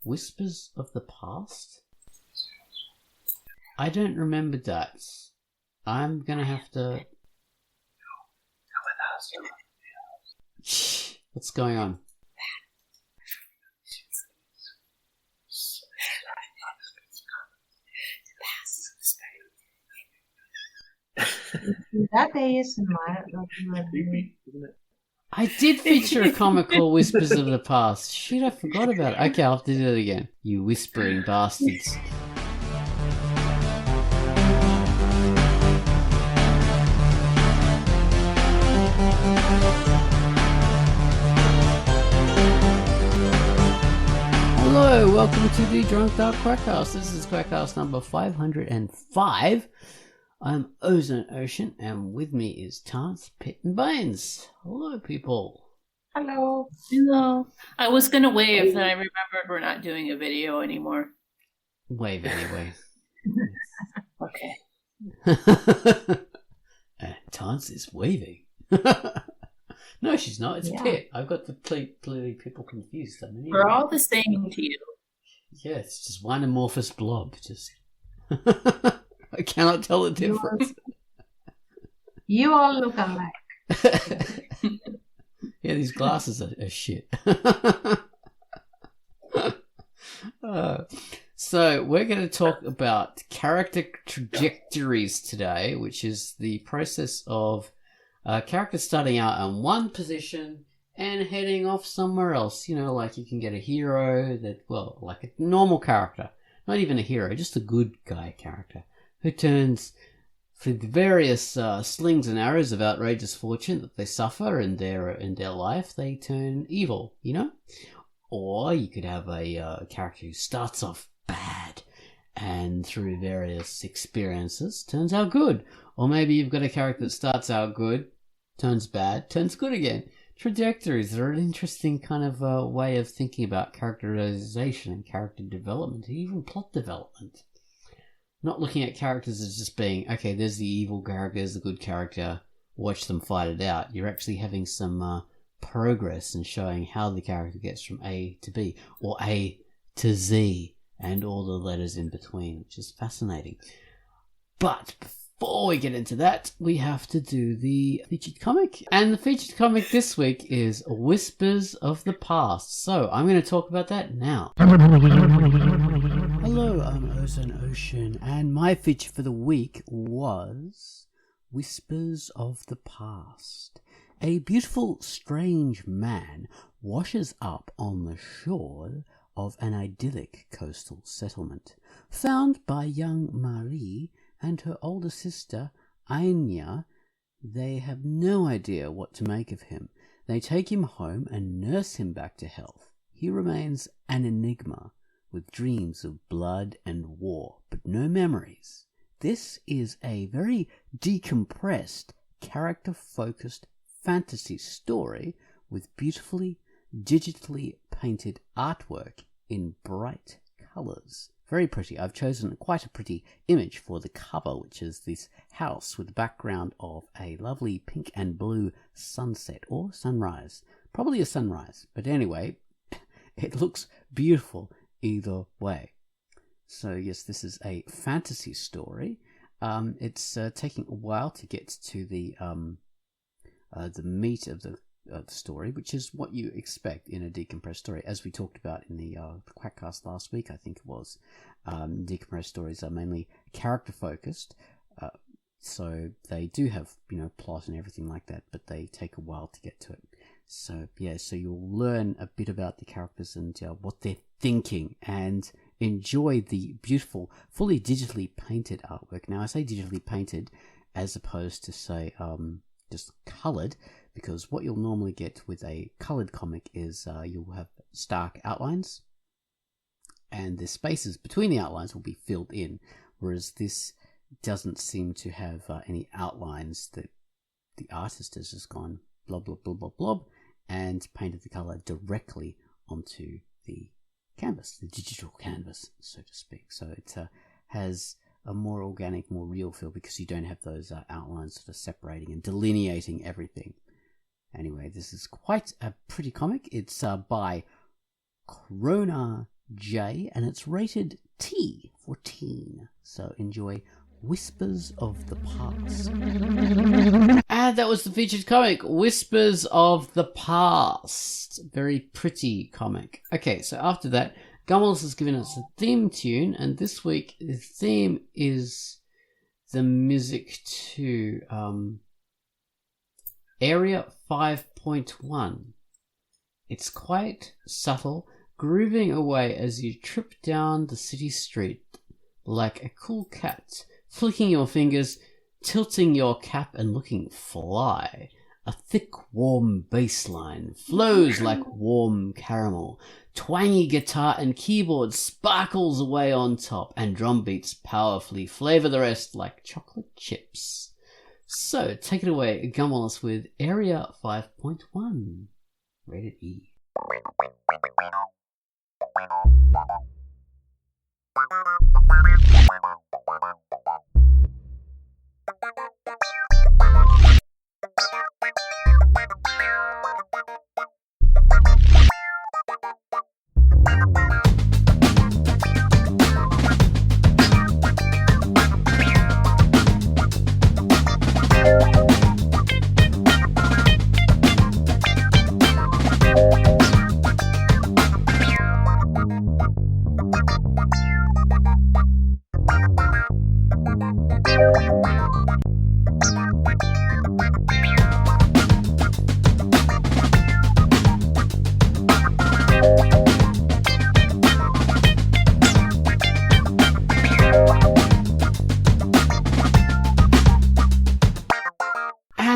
Whispers of the Past? I don't remember that. I'm gonna have to... What's going on? That ASMR. I did feature a comic called Whispers of the Past. Shit, I forgot about it. Okay, I'll have to do it again. You whispering bastards. Hello, welcome to the Drunkduck QUACKCAST. This is QUACKCAST number 505. I'm Ozone Ocean, and with me is Tantz, Pit and Baines. Hello, people. Hello. Hello. I was going to wave, then I remembered we're not doing a video anymore. Wave anyway. Okay. Tantz is waving. No, she's not. It's Pit. I've got the clearly people confused. I mean, we're all the same to you. Yeah, it's just one amorphous blob. Just I cannot tell the difference. You all look alike. Yeah, these glasses are shit. So we're going to talk about character trajectories today, which is the process of characters starting out in one position and heading off somewhere else. You know, like you can get a hero that, well, like a normal character, not even a hero, just a good guy character who turns, for the various slings and arrows of outrageous fortune that they suffer in their life, they turn evil, you know? Or you could have a character who starts off bad and through various experiences turns out good. Or maybe you've got a character that starts out good, turns bad, turns good again. Trajectories are an interesting kind of way of thinking about characterization and character development, even plot development. Not looking at characters as just being, okay, there's the evil character, there's the good character, watch them fight it out. You're actually having some progress and showing how the character gets from A to B, or A to Z, and all the letters in between, which is fascinating. But before we get into that, we have to do the featured comic. And the featured comic this week is Whispers of the Past. So I'm going to talk about that now. Hello, I'm Ozone Ocean, and my feature for the week was Whispers of the Past. A beautiful, strange man washes up on the shore of an idyllic coastal settlement, found by young Marie and her older sister, Anya. They have no idea what to make of him. They take him home and nurse him back to health. He remains an enigma, with dreams of blood and war, but no memories. This is a very decompressed, character-focused fantasy story with beautifully, digitally painted artwork in bright colours. Very pretty. I've chosen quite a pretty image for the cover, which is this house with a background of a lovely pink and blue sunset or sunrise. Probably a sunrise, but anyway, it looks beautiful either way. So yes, this is a fantasy story. It's taking a while to get to the meat of the story, which is what you expect in a decompressed story, as we talked about in the QUACKCAST last week, I think it was. Decompressed stories are mainly character focused, so they do have, you know, plot and everything like that, but they take a while to get to it. So yeah, so you'll learn a bit about the characters and what they're thinking, and enjoy the beautiful, fully digitally painted artwork. Now I say digitally painted as opposed to say just coloured, because what you'll normally get with a coloured comic is you'll have stark outlines, and the spaces between the outlines will be filled in, whereas this doesn't seem to have any outlines. That the artist has just gone blob, blob, blob, blob, blob, and painted the colour directly onto the canvas, the digital canvas, so to speak. So it has a more organic, more real feel, because you don't have those outlines sort of separating and delineating everything. Anyway, this is quite a pretty comic. It's by Krona J, and it's rated T for teen. So enjoy Whispers of the Past. And that was the featured comic, Whispers of the Past. Very pretty comic. Okay, so after that, Gunwallace has given us a theme tune, and this week the theme is the music to Area 5.1. It's quite subtle, grooving away as you trip down the city street like a cool cat, flicking your fingers, tilting your cap and looking fly. A thick, warm bass line flows like warm caramel. Twangy guitar and keyboard sparkles away on top, and drum beats powerfully flavor the rest like chocolate chips. So, take it away, Gunwallace, with Area 5.1. Rated E.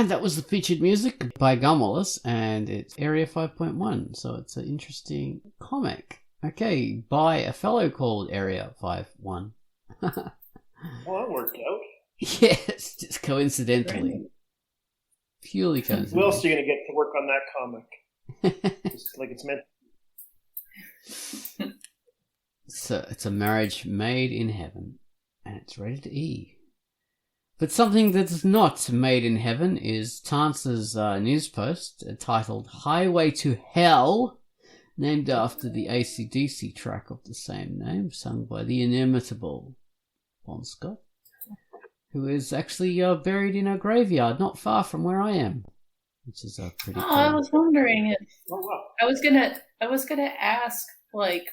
That was the featured music by Gunwallace, and it's Area 5.1, so it's an interesting comic. Okay, by a fellow called Area 5.1. Well, that worked out. Yes, just coincidentally. Purely coincidentally. Who else are you going to get to work on that comic? Just like it's meant. So it's a marriage made in heaven, and it's rated E. But something that's not made in heaven is Tantz's newspost titled Highway to Hell, named after the AC/DC track of the same name, sung by the inimitable Bon Scott, who is actually buried in a graveyard not far from where I am, which is pretty cool. I was wondering if Oh, wow. I was gonna ask, like,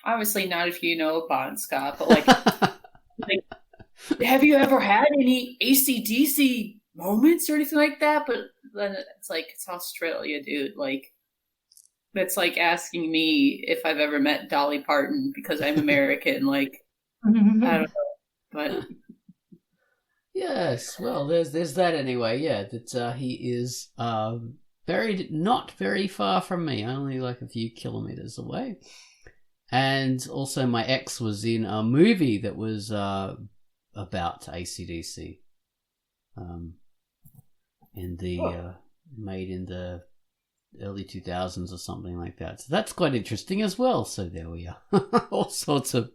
obviously not if you know Bon Scott, but like have you ever had any AC/DC moments or anything like that? But then it's like, it's Australia, dude. Like, that's like asking me if I've ever met Dolly Parton because I'm American. Like, I don't know, but yes, well, there's that anyway. Yeah, that he is buried not very far from me, only like a few kilometers away. And also, my ex was in a movie that was about AC/DC, in the made in the early 2000s or something like that. So that's quite interesting as well. So there we are. All sorts of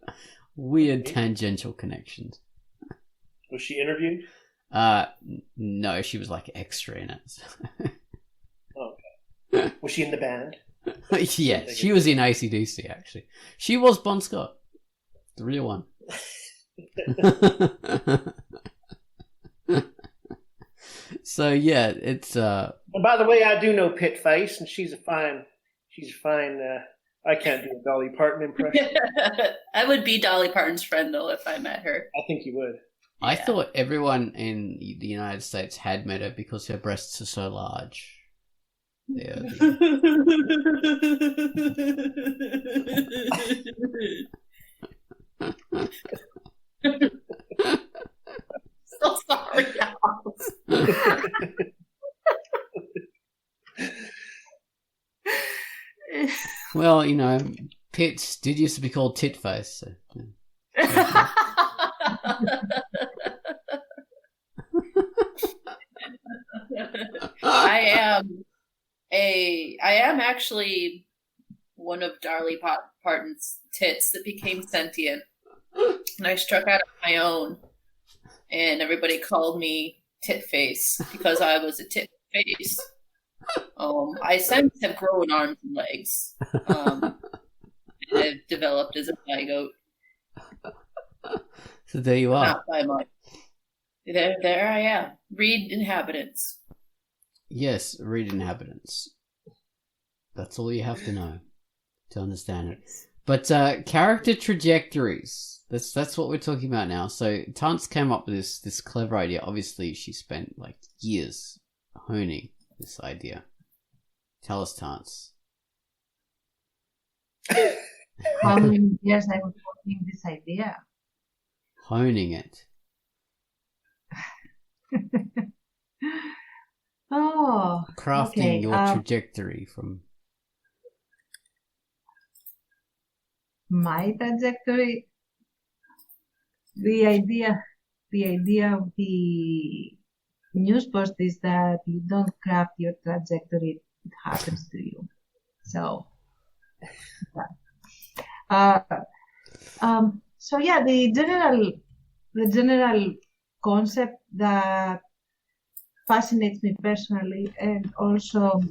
weird tangential connections. Was she interviewed? No, she was like extra in it. Oh, okay. Was she in the band? Yeah, she was in AC/DC actually. She was Bon Scott, the real one. So yeah, it's And by the way, I do know Pit Face, and she's a fine. I can't do a Dolly Parton impression. I would be Dolly Parton's friend though if I met her. I think you would. I thought everyone in the United States had met her because her breasts are so large. Yeah. So sorry, Alex. Well, you know, Pitt did used to be called Titface. So, yeah. I am actually one of Dolly Parton's tits that became sentient, and I struck out on my own, and everybody called me Tit Face because I was a tit face. I since have grown arms and legs. developed as a zygote. So there you are. Not by much. There I am. Read inhabitants. Yes, read inhabitants. That's all you have to know to understand it. But character trajectories. That's what we're talking about now. So Tantz came up with this clever idea. Obviously, she spent like years honing this idea. Tell us, Tantz. How many years I was working this idea? Honing it. Oh, Crafting okay. your trajectory from... My trajectory. The idea of the newspost is that you don't craft your trajectory; it happens to you. So, so yeah, the general concept that fascinates me personally, and also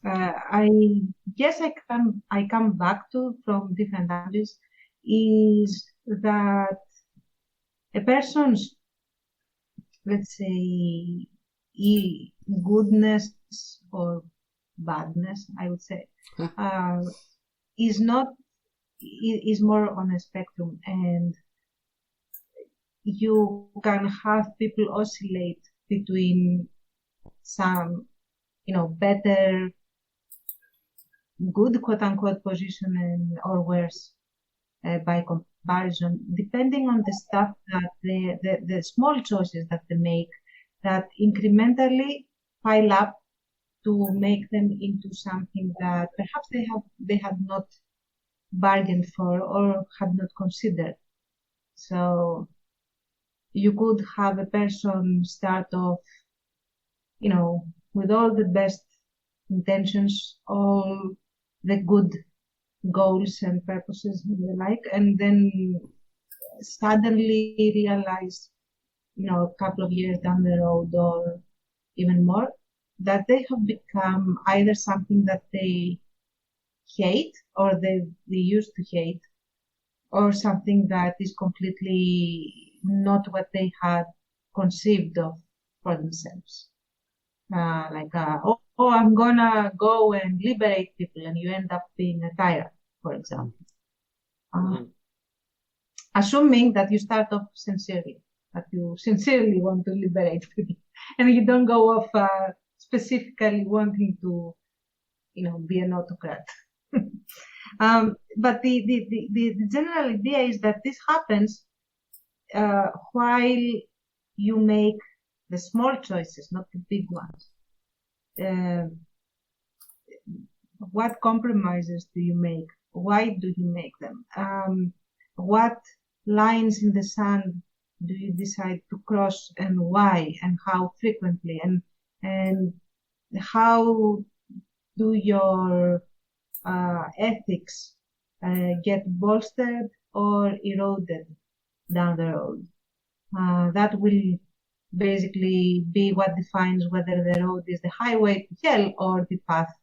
I guess I come back to from different angles, is that a person's, let's say, goodness or badness, I would say, is more on a spectrum, and you can have people oscillate between some, better, good, quote unquote, position or worse by comparison, depending on the stuff that the small choices that they make that incrementally pile up to make them into something that perhaps they had not bargained for or had not considered. So you could have a person start off, with all the best intentions, all the good goals and purposes and the like, and then suddenly realize, a couple of years down the road or even more, that they have become either something that they hate or they used to hate, or something that is completely not what they had conceived of for themselves. I'm gonna go and liberate people, and you end up being a tyrant, for example. Assuming that you start off sincerely, that you sincerely want to liberate people, and you don't go off specifically wanting to, be an autocrat. But the general idea is that this happens while you make the small choices, not the big ones. What compromises do you make? Why do you make them? What lines in the sand do you decide to cross, and why, and how frequently, and how do your ethics get bolstered or eroded down the road? That will basically be what defines whether the road is the highway to hell or the path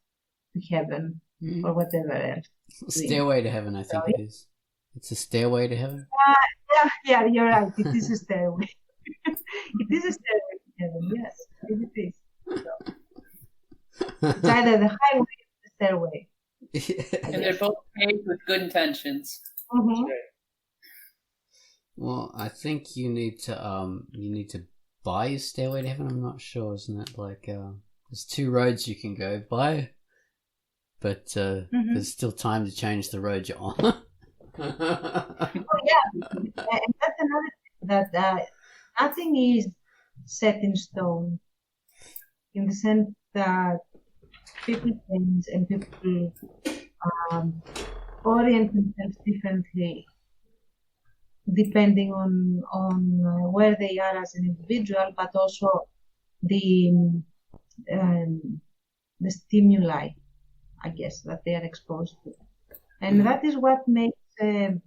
to heaven, or whatever else. Stairway to heaven, I think it is. It's a stairway to heaven. Yeah, you're right. It is a stairway. It is a stairway to heaven. Yes, it is. So, it's either the highway or the stairway. And they're both paved with good intentions. Mm-hmm. Well, I think you need to buy a stairway to heaven. I'm not sure, isn't it? Like, there's two roads you can go by, but there's still time to change the road you're on. And that's another thing, that nothing is set in stone, in the sense that people change and people orient themselves differently depending on where they are as an individual, but also the stimuli, I guess, that they are exposed to. And that is what makes a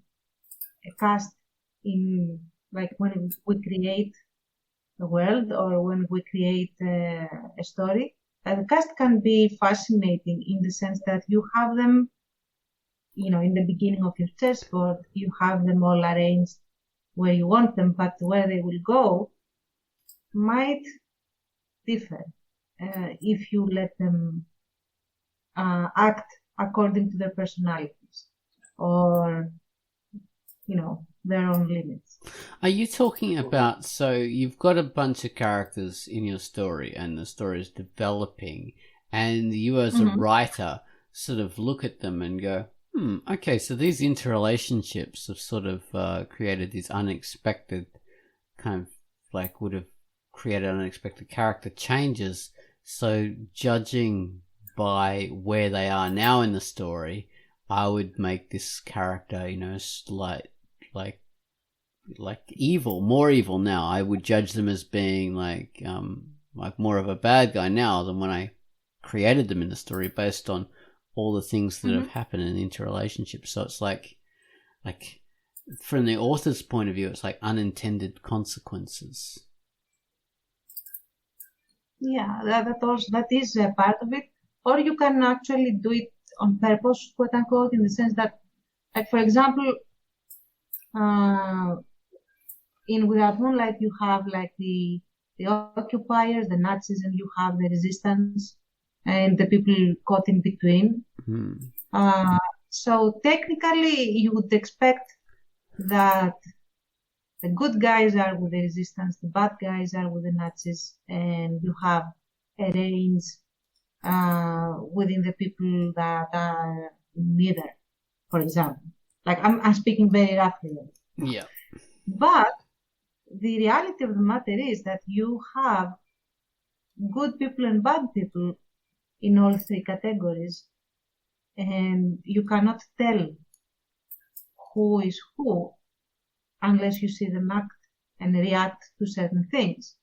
cast, in, like, when we create a world or when we create a story. The cast can be fascinating in the sense that you have them in the beginning of your chessboard, you have them all arranged where you want them, but where they will go might differ if you let them act according to their personalities or, their own limits. Are you talking about, so you've got a bunch of characters in your story and the story is developing, and you as a writer sort of look at them and go, okay, so these interrelationships have sort of created these unexpected kind of like would have created unexpected character changes. So judging by where they are now in the story, I would make this character, like evil, more evil now. I would judge them as being like more of a bad guy now than when I created them in the story based on all the things that have happened in the interrelationship. So it's like from the author's point of view, it's like unintended consequences. Yeah, that is a part of it. Or you can actually do it on purpose, quote unquote, in the sense that, like, for example, in Without Moonlight, you have like the occupiers, the Nazis, and you have the resistance and the people caught in between. So technically, you would expect that the good guys are with the resistance, the bad guys are with the Nazis, and you have a range within the people that are neither, for example. Like, I'm speaking very roughly. Yeah. But the reality of the matter is that you have good people and bad people in all three categories, and you cannot tell who is who unless you see them act and react to certain things.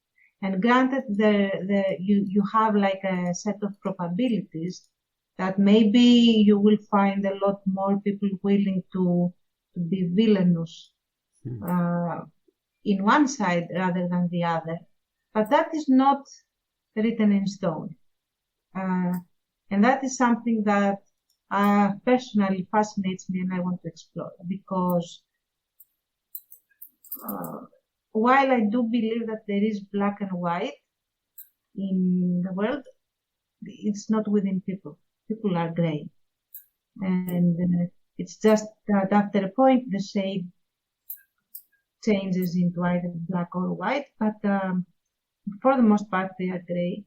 And granted, you have like a set of probabilities that maybe you will find a lot more people willing to be villainous in one side rather than the other. But that is not written in stone. And that is something that personally fascinates me and I want to explore, because while I do believe that there is black and white in the world, it's not within people. People are gray. And it's just that after a point, the shade changes into either black or white, but for the most part, they are gray.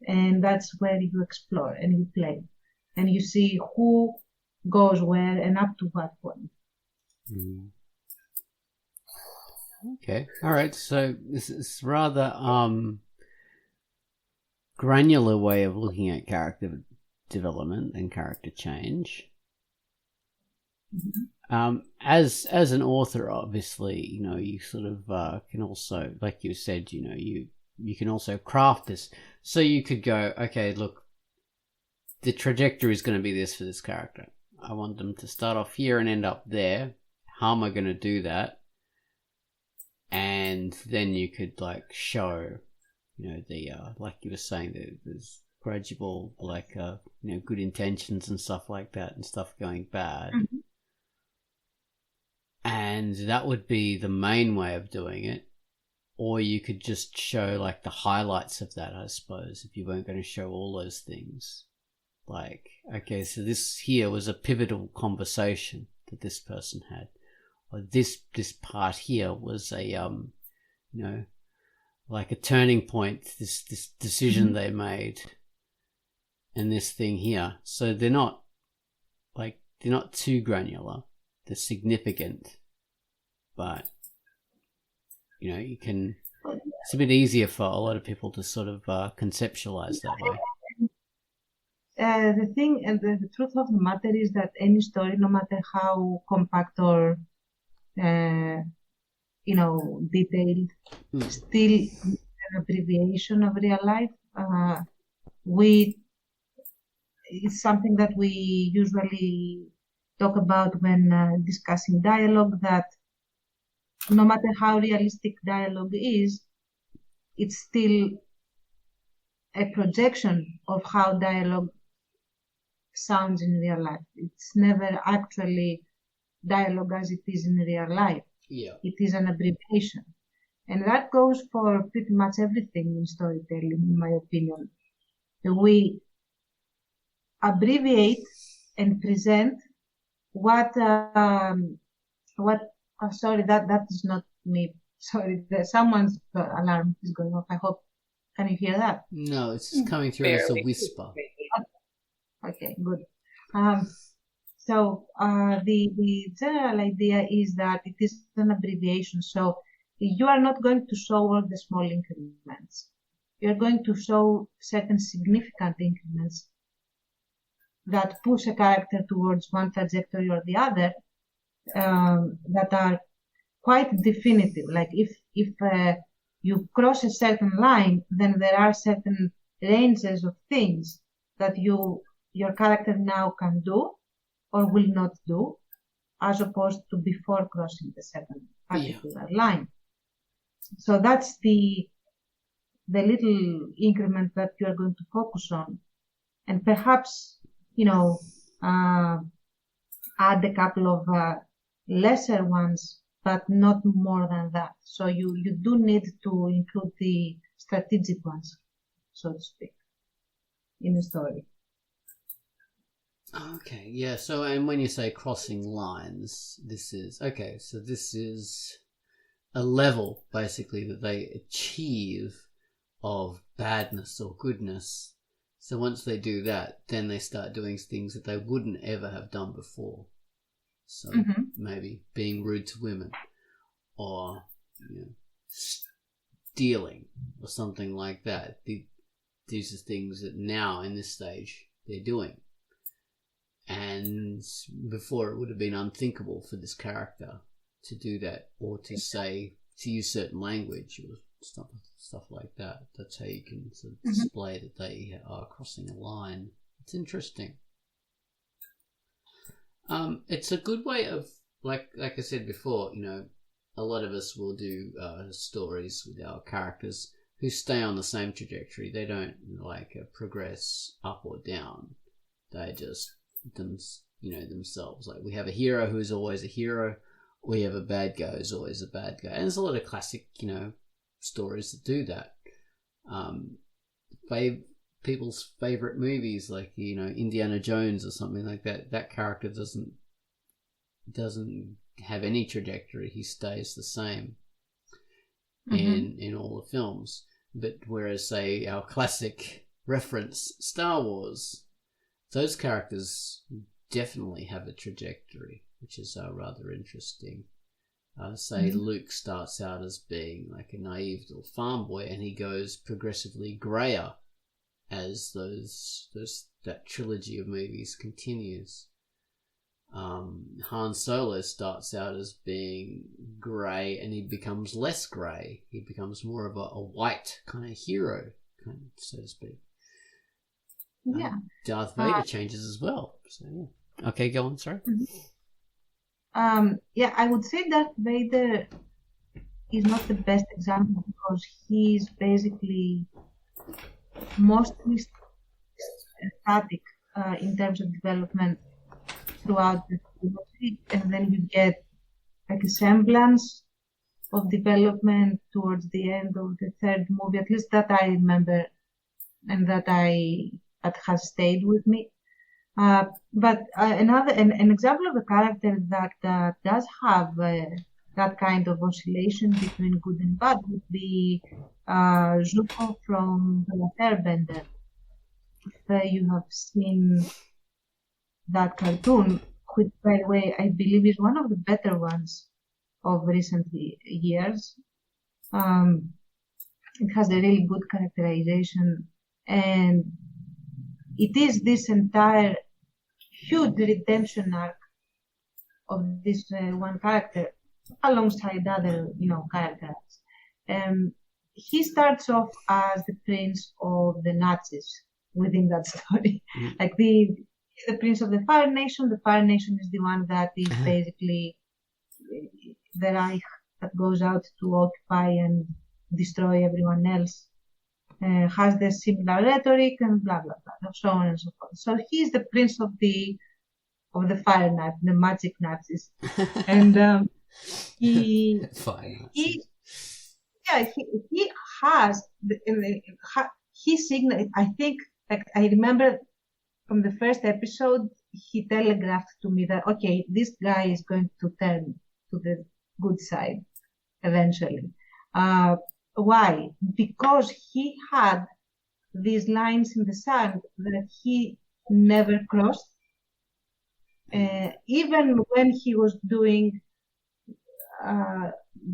And that's where you explore and you play. And you see who goes where and up to what point. Okay. All right. So this is rather granular way of looking at character development and character change. As an author, obviously, you sort of can also, like you said, you can also craft this. So you could go, okay, look, the trajectory is going to be this for this character. I want them to start off here and end up there. How am I going to do that? And then you could like show, the like you were saying, there's gradual like good intentions and stuff like that, and stuff going bad. And that would be the main way of doing it. Or you could just show like the highlights of that, I suppose, if you weren't going to show all those things. Like, okay, so this here was a pivotal conversation that this person had. Or this part here was a like a turning point, this decision they made, and this thing here. So they're not too granular. They're significant, but you can. It's a bit easier for a lot of people to sort of conceptualize that way. The thing and the truth of the matter is that any story, no matter how compact or detailed, still an abbreviation of real life. It's something that we usually talk about when discussing dialogue, that no matter how realistic dialogue is, it's still a projection of how dialogue sounds in real life. It's never actually dialogue as it is in real life. Yeah. It is an abbreviation. And that goes for pretty much everything in storytelling, in my opinion. We abbreviate and present what sorry, that is not me. Sorry, someone's alarm is going off. I hope, can you hear that? No, it's just coming through as a Barely. whisper. Okay, good. So the general idea is that it is an abbreviation. So you are not going to show all the small increments. You're going to show certain significant increments that push a character towards one trajectory or the other, that are quite definitive. Like if you cross a certain line, then there are certain ranges of things that your character now can do or will not do, as opposed to before crossing the certain particular line. So that's the little increment that you are going to focus on, and perhaps add a couple of lesser ones, but not more than that. So you do need to include the strategic ones, so to speak, in a story. Okay, yeah. So, and when you say crossing lines, this is a level basically that they achieve of badness or goodness. So once they do that, then they start doing things that they wouldn't ever have done before. So maybe being rude to women, or stealing, or something like that. These are things that now in this stage they're doing. And before it would have been unthinkable for this character to do that, or to use certain language or stuff like that. That's how you can sort of display that they are crossing a line. It's interesting. It's a good way of, like I said before, a lot of us will do stories with our characters who stay on the same trajectory. They don't progress up or down. They just themselves. Like we have a hero who is always a hero. We have a bad guy who's always a bad guy. And there's a lot of classic, stories that do that. People's favorite movies, like Indiana Jones or something like that. That character doesn't have any trajectory. He stays the same in all the films. But whereas, say, our classic reference, Star Wars, those characters definitely have a trajectory, which is rather interesting. Say Luke starts out as being like a naive little farm boy, and he goes progressively grayer as that trilogy of movies continues. Han Solo starts out as being grey, and he becomes less grey. He becomes more of a white kind of hero, so to speak. Yeah. Darth Vader changes as well. So yeah. Okay, go on. Sorry. Yeah, I would say Darth Vader is not the best example because he's basically mostly static in terms of development throughout the trilogy, and then you get like a semblance of development towards the end of the third movie, at least that I remember, and that has stayed with me. But an example of a character that does have that kind of oscillation between good and bad would be Zuko from The Last Airbender. If you have seen that cartoon, which, by the way, I believe is one of the better ones of recent years. It has a really good characterization, and it is this entire huge redemption arc of this one character alongside other, characters. He starts off as the prince of the Nazis within that story. Like the prince of the Fire Nation. The Fire Nation is the one that is basically the Reich that goes out to occupy and destroy everyone else. has the similar rhetoric, and blah blah blah, so on and so forth. So he's the prince of the fire knife, the magic Nazis, and he Fine. he has he signaled. I think, like, I remember from the first episode, he telegraphed to me that, okay, this guy is going to turn to the good side eventually. Why? Because he had these lines in the sand that he never crossed. Even when he was doing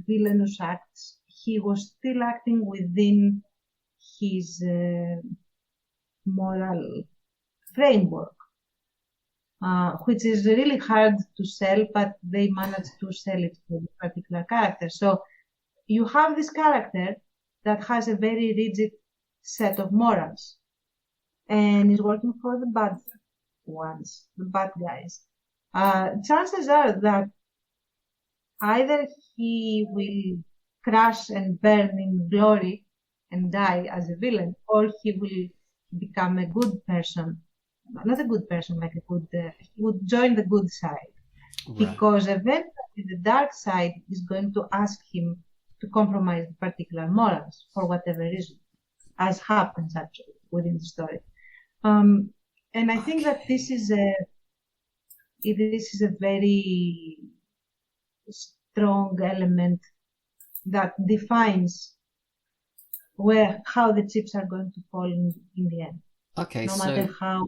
villainous acts, he was still acting within his moral framework, which is really hard to sell, but they managed to sell it for a particular character. So you have this character that has a very rigid set of morals and is working for the bad ones, the bad guys. Chances are that either he will crash and burn in glory and die as a villain, or he will become a good person. Not a good person, like he would join the good side. Right. Because eventually the dark side is going to ask him to compromise particular morals for whatever reason, as happens actually within the story. And I think that this is a very strong element that defines how the chips are going to fall in the end. Okay, no matter how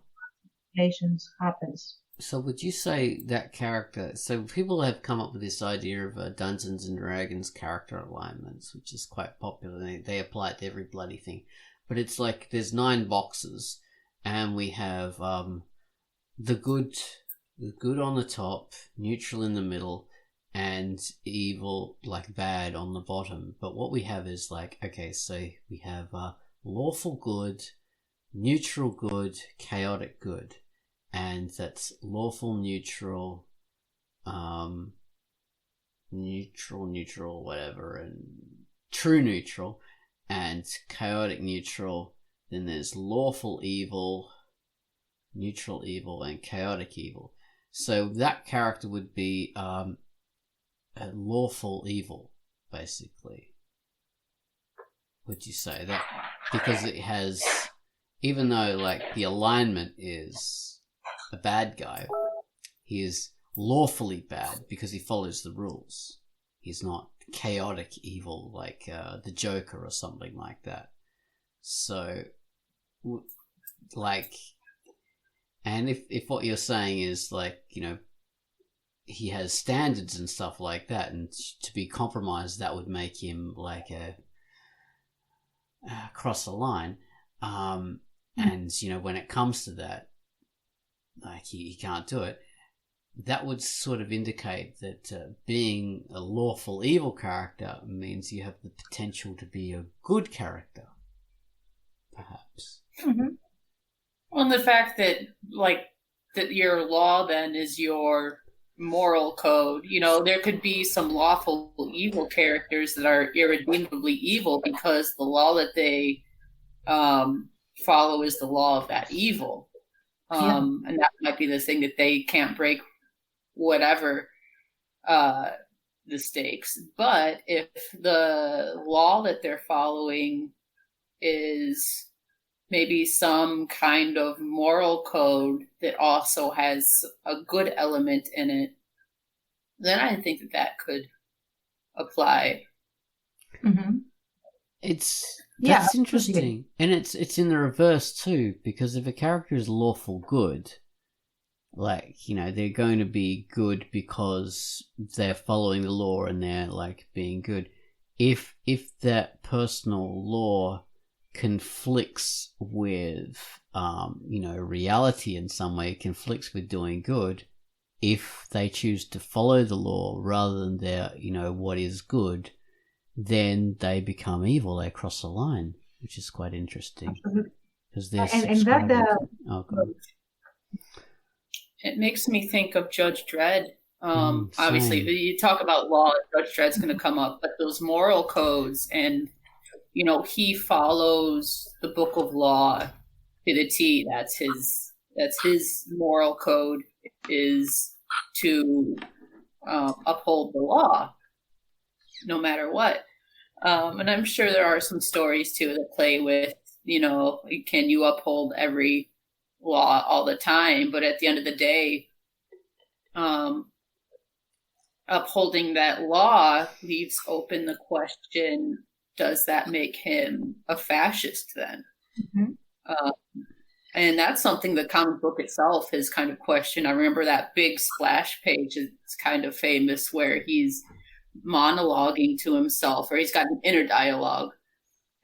relations happens. So would you say that character, so people have come up with this idea of Dungeons and Dragons character alignments, which is quite popular. They apply it to every bloody thing. But it's like there's 9 boxes, and we have the good on the top, neutral in the middle, and evil, like bad, on the bottom. But what we have is like, okay, so we have lawful good, neutral good, chaotic good. And that's lawful neutral, neutral, whatever, and true neutral, and chaotic neutral. Then there's lawful evil, neutral evil, and chaotic evil. So that character would be a lawful evil, basically. Would you say that? Because it has, even though like the alignment is a bad guy, he is lawfully bad because he follows the rules. He's not chaotic evil like the Joker or something like that. So, like, and if what you're saying is like, you know, he has standards and stuff like that, and to be compromised, that would make him like cross the line. And you know, when it comes to that, like he can't do it. That would sort of indicate that being a lawful evil character means you have the potential to be a good character, perhaps. Mm-hmm. Well, and the fact that that your law then is your moral code. You know, there could be some lawful evil characters that are irredeemably evil because the law that they follow is the law of that evil. And that might be the thing that they can't break, whatever the stakes. But if the law that they're following is maybe some kind of moral code that also has a good element in it, then I think that could apply. Mm-hmm. That's interesting. And it's in the reverse too, because if a character is lawful good, like, you know, they're going to be good because they're following the law and they're like being good. If that personal law conflicts with you know, reality in some way, conflicts with doing good, if they choose to follow the law rather than their, you know, what is good, then they become evil. They cross the line, which is quite interesting. Because they're it makes me think of Judge Dredd. Obviously, you talk about law, Judge Dredd's going to come up, but those moral codes and he follows the book of law to the T. That's his moral code, is to uphold the law no matter what. And I'm sure there are some stories too that play with, can you uphold every law all the time? But at the end of the day, upholding that law leaves open the question, does that make him a fascist then? Mm-hmm. And that's something the comic book itself has kind of questioned. I remember that big splash page, it's kind of famous, where he's monologuing to himself, or he's got an inner dialogue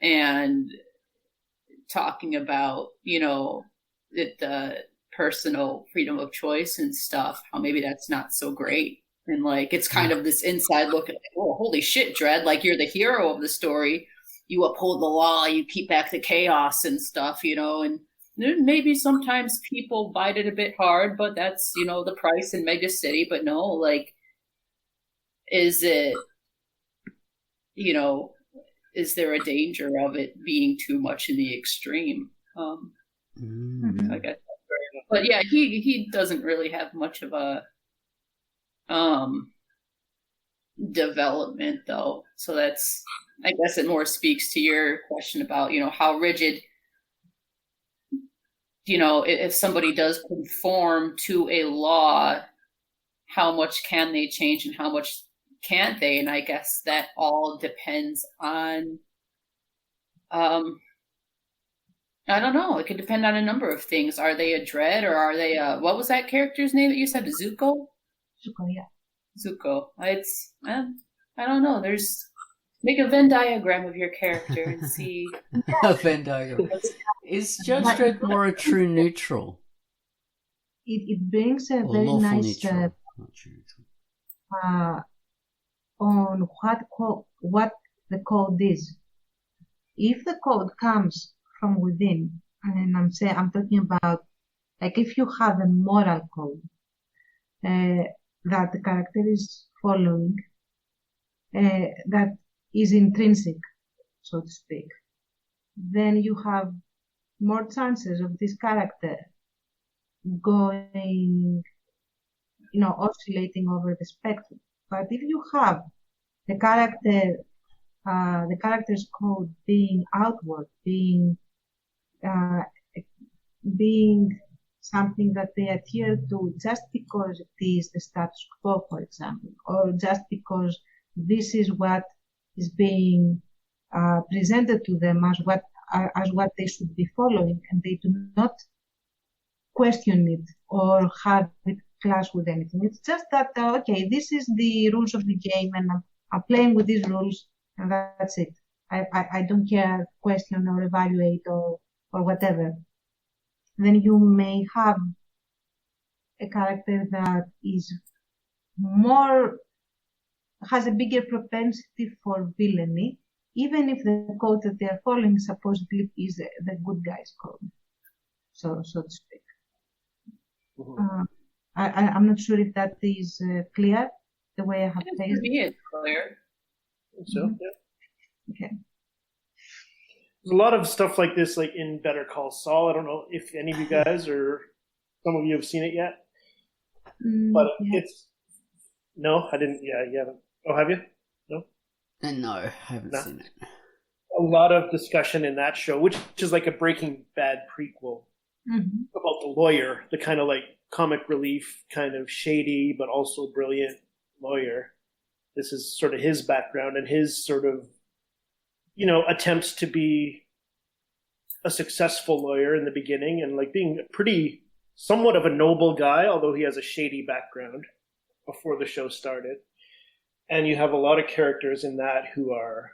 and talking about, the personal freedom of choice and stuff, how maybe that's not so great. And like, it's kind of this inside look at, oh, holy shit, Dredd, like you're the hero of the story. You uphold the law, you keep back the chaos and stuff, and maybe sometimes people bite it a bit hard, but that's, the price in Mega City. But no, like, is it, is there a danger of it being too much in the extreme? I guess. But yeah, he doesn't really have much of a development though. So that's, I guess it more speaks to your question about, how rigid, if somebody does conform to a law, how much can they change and how much can't they? And I guess that all depends on, I don't know. It could depend on a number of things. Are they a Dredd, or are they what was that character's name that you said? Zuko? Zuko, yeah. Zuko. It's, I don't know. Make a Venn diagram of your character and see. A Venn diagram. Is Judge Dredd more a true neutral? It brings a very nice on what the code is. If the code comes from within, and I'm talking about, like, if you have a moral code that the character is following, that is intrinsic, so to speak, then you have more chances of this character going, oscillating over the spectrum. But if you have the character's code being outward, being something that they adhere to just because it is the status quo, for example, or just because this is what is being presented to them as what they should be following, and they do not question it or have it clash with anything. It's just that, okay, this is the rules of the game, and I'm playing with these rules, and that's it. I don't care, question or evaluate or whatever. Then you may have a character that has a bigger propensity for villainy, even if the code that they are following supposedly is the good guy's code, so to speak. Mm-hmm. I'm not sure if that is clear, the way I have played it. To me, it's clear. So, Mm-hmm. yeah. Okay. There's a lot of stuff like this, like in Better Call Saul. I don't know if any of you guys or some of you have seen it yet. But yeah. it's... No, I didn't. Yeah, you haven't. Oh, have you? No? No, I haven't seen it. A lot of discussion in that show, which is like a Breaking Bad prequel, about the lawyer, the kind of like comic relief, kind of shady, but also brilliant lawyer. This is sort of his background and his sort of, attempts to be a successful lawyer in the beginning, and like being somewhat of a noble guy, although he has a shady background before the show started. And you have a lot of characters in that who are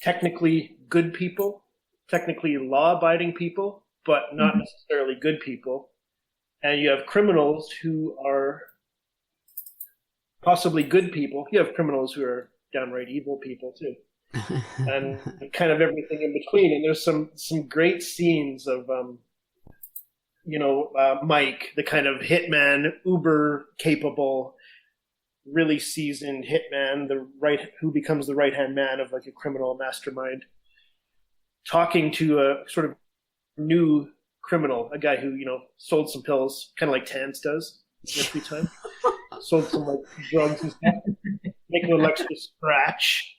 technically good people, technically law-abiding people, but not necessarily good people. And you have criminals who are possibly good people. You have criminals who are downright evil people too. And kind of everything in between. And there's some great scenes of, Mike, the kind of hitman, uber capable, really seasoned hitman, who becomes the right-hand man of like a criminal mastermind, talking to a sort of new criminal, a guy who, sold some pills, kind of like Tantz does in his free time. Sold some like drugs and stuff, make a little extra scratch,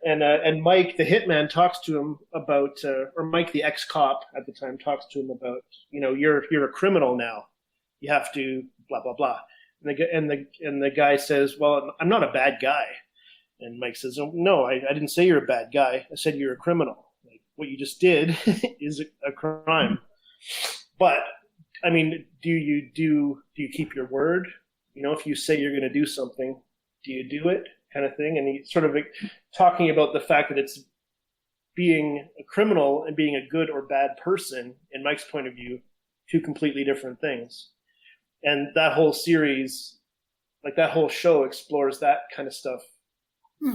And Mike, the hitman, talks to him about, or Mike, the ex-cop at the time, talks to him about, you're a criminal now. You have to blah blah blah. And the guy says, "Well, I'm not a bad guy." And Mike says, "Oh, no, I didn't say you're a bad guy. I said you're a criminal. Like, what you just did is a crime." But I mean, do you keep your word? If you say you're going to do something, do you do it? Kind of thing. And he's sort of talking about the fact that it's being a criminal and being a good or bad person, in Mike's point of view, two completely different things. And that whole series, like that whole show, explores that kind of stuff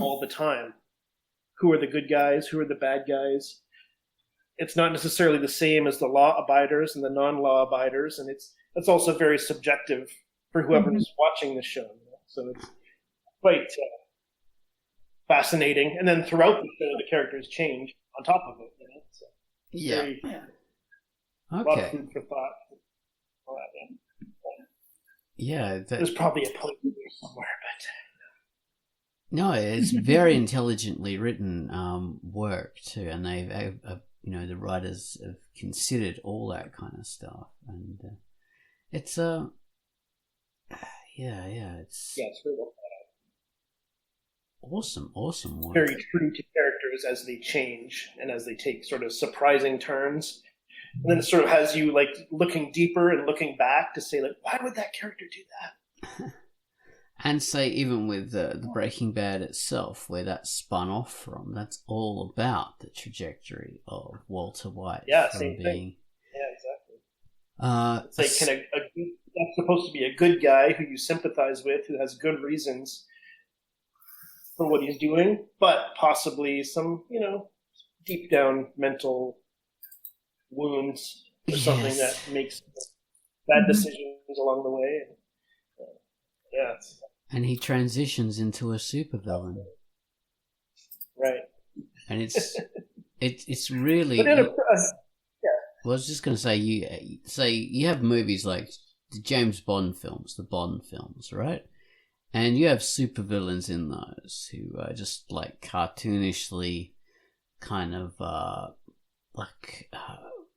all the time. Who are the good guys? Who are the bad guys? It's not necessarily the same as the law abiders and the non-law abiders, and it's also very subjective for whoever is watching the show. So it's quite fascinating. And then throughout the show, the characters change on top of it. So okay. A lot of food for thought. All that, Yeah, there's probably a point there somewhere, but no, it's very intelligently written work too, and they've the writers have considered all that kind of stuff, and it's it's really well awesome work. Very true to characters as they change and as they take sort of surprising turns. And then it sort of has you like looking deeper and looking back to say, like, why would that character do that? And say, even with the Breaking Bad itself, where that spun off from, that's all about the trajectory of Walter White. Yeah, same thing. Yeah, exactly. It's like, that's supposed to be a good guy who you sympathize with, who has good reasons for what he's doing, but possibly some, deep down mental wounds or something that makes bad decisions along the way. And he transitions into a supervillain. Right. And it's really. But I was just going to say, you have movies like the James Bond films, the Bond films, right? And you have supervillains in those who are just like cartoonishly kind of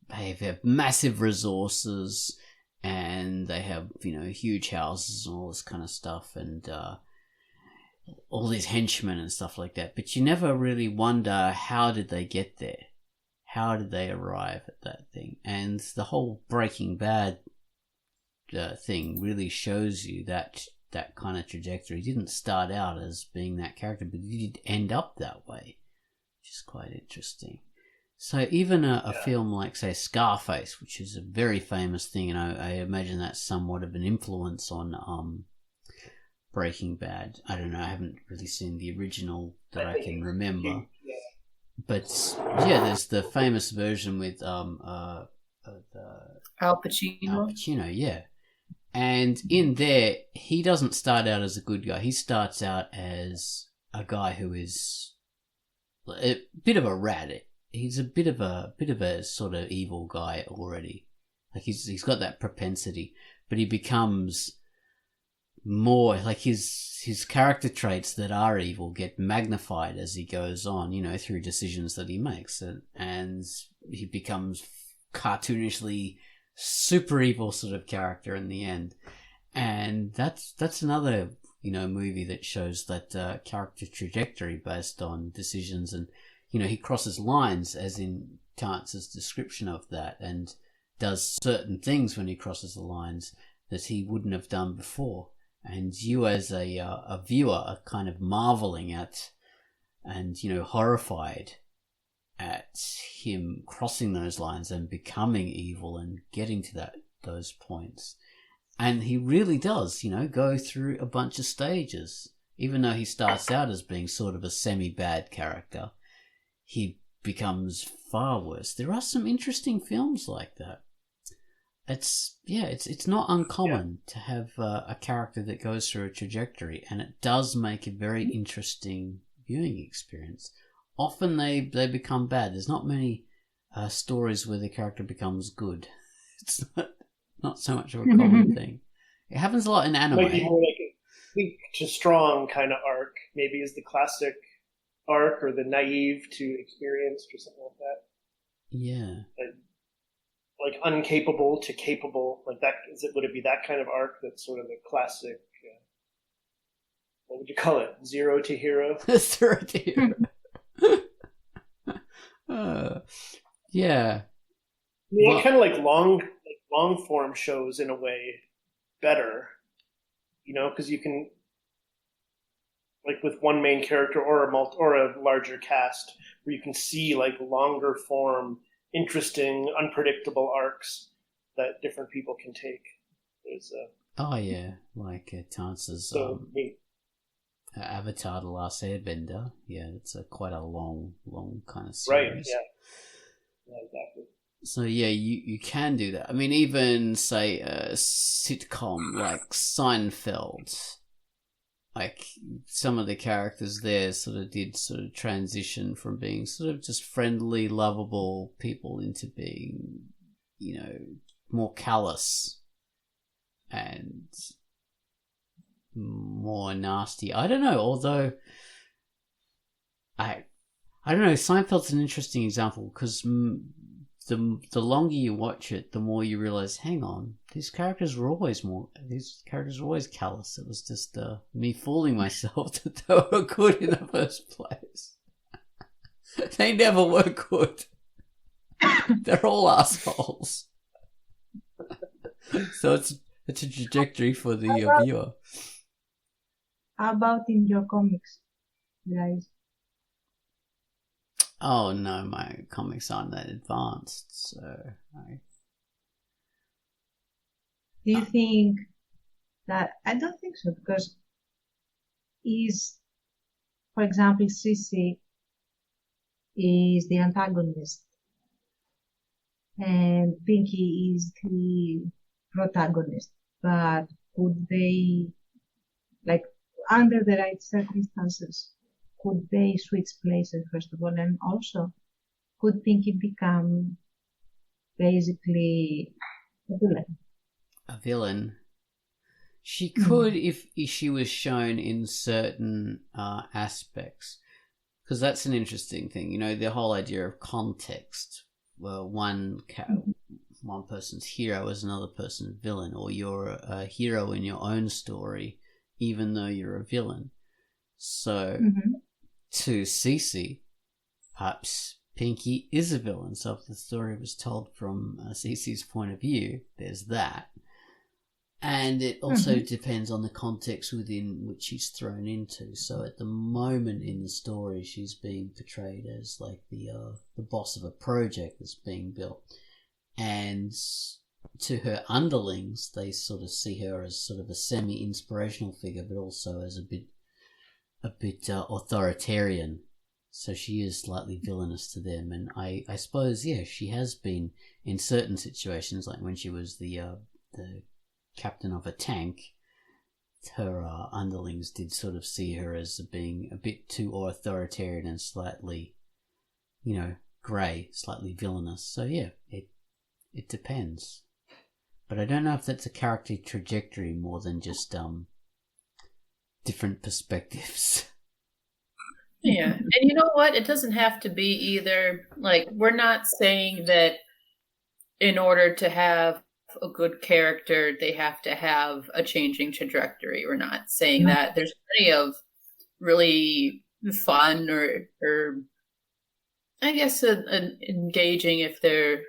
they have massive resources and they have, huge houses and all this kind of stuff and all these henchmen and stuff like that. But you never really wonder, how did they get there? How did they arrive at that thing? And the whole Breaking Bad thing really shows you that kind of trajectory. He didn't start out as being that character, but he did end up that way, which is quite interesting. So even a film like, say, Scarface, which is a very famous thing, and I imagine that's somewhat of an influence on Breaking Bad. I don't know, I haven't really seen the original that I can remember. But there's the famous version with Al Pacino. Al Pacino, yeah. And in there, he doesn't start out as a good guy. He starts out as a guy who is a bit of a rat. He's a bit of a sort of evil guy already. Like he's got that propensity, but he becomes more like his character traits that are evil get magnified as he goes on, through decisions that he makes, and he becomes cartoonishly super evil sort of character in the end. And that's another movie that shows that character trajectory based on decisions, and he crosses lines, as in Tantz's description of that, and does certain things when he crosses the lines that he wouldn't have done before. And you as a viewer are kind of marveling at and, horrified at him crossing those lines and becoming evil and getting to those points. And he really does, go through a bunch of stages. Even though he starts out as being sort of a semi-bad character, he becomes far worse. There are some interesting films like that. it's not uncommon to have a character that goes through a trajectory, and it does make a very interesting viewing experience. Often they become bad. There's not many stories where the character becomes good. It's not so much of a common thing. It happens a lot in anime. Might be more like a weak to strong kind of arc. Maybe is the classic arc, or the naive to experienced, or something like that. Yeah. Like uncapable to capable, like that. Would it be that kind of arc? That's sort of the classic. What would you call it? Zero to hero. Zero to hero. Yeah. Yeah, kind of like long form shows in a way better, because you can, like with one main character or a larger cast, where you can see like longer form, interesting, unpredictable arcs that different people can take. There's like Tantz's Avatar: The Last Airbender. Yeah, it's quite a long kind of series. Right. Yeah, exactly. So yeah, you can do that. I mean, even say a sitcom like Seinfeld, like some of the characters there did transition from being sort of just friendly, lovable people into being, more callous and more nasty. I don't know, although I don't know. Seinfeld's an interesting example because the longer you watch it, the more you realize, hang on, these characters were always callous. It was just me fooling myself that they were good in the first place. They never were good. They're all assholes. So it's a trajectory for the viewer. How about in your comics, guys? Oh no, my comics aren't that advanced, so Do you think that... I don't think so, because for example, Sissy is the antagonist and Pinky is the protagonist, but could they, like, under the right circumstances, could they switch places, first of all? And also, could Pinky become basically a villain? A villain. She could if she was shown in certain aspects. Because that's an interesting thing. The whole idea of context. Well, one person's hero is another person's villain. Or you're a hero in your own story, even though you're a villain. So... to Cece, perhaps Pinky is a villain. So if the story was told from Cece's point of view, there's that. And it also depends on the context within which she's thrown into. So at the moment in the story, she's being portrayed as like the boss of a project that's being built. And to her underlings, they sort of see her as sort of a semi-inspirational figure, but also as a bit authoritarian, so she is slightly villainous to them. And I suppose she has been in certain situations, like when she was the captain of a tank. Her underlings did sort of see her as being a bit too authoritarian and slightly, grey, slightly villainous. So it depends. But I don't know if that's a character trajectory more than just different perspectives. Yeah. And you know what? It doesn't have to be either. Like, we're not saying that in order to have a good character, they have to have a changing trajectory. We're not saying that. There's plenty of really fun or I guess engaging, if they're,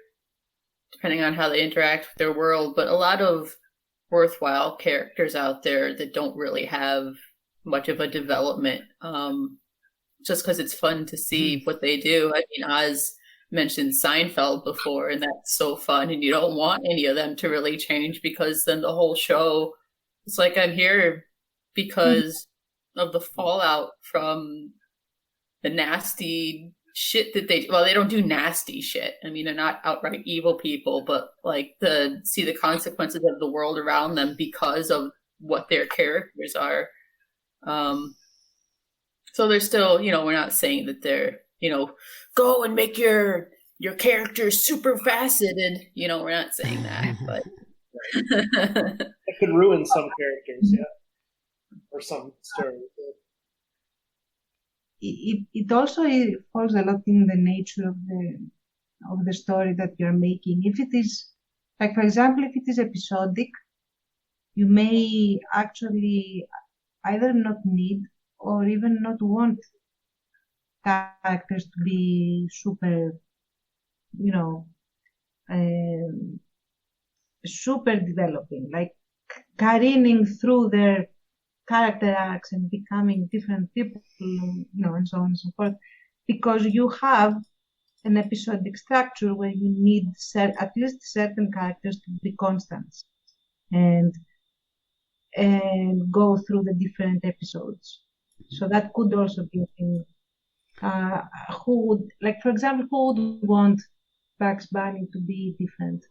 depending on how they interact with their world, but a lot of worthwhile characters out there that don't really have much of a development, just because it's fun to see what they do. I mean, Oz mentioned Seinfeld before, and that's so fun, and you don't want any of them to really change, because then the whole show, it's like, I'm here because of the fallout from the nasty shit that they don't do nasty shit. I mean, they're not outright evil people, but like see the consequences of the world around them because of what their characters are. So they're still, we're not saying that they're, go and make your character super faceted. We're not saying that, but it could ruin some characters, or some stories. It also falls a lot in the nature of the story that you're making. If it is, like for example, if it is episodic, you may actually either not need or even not want characters to be super, super developing, like careening through their character arcs and becoming different people, and so on and so forth, because you have an episodic structure where you need at least certain characters to be constants and go through the different episodes. So that could also be a thing. Who would, like, for example, who would want Bugs Bunny to be different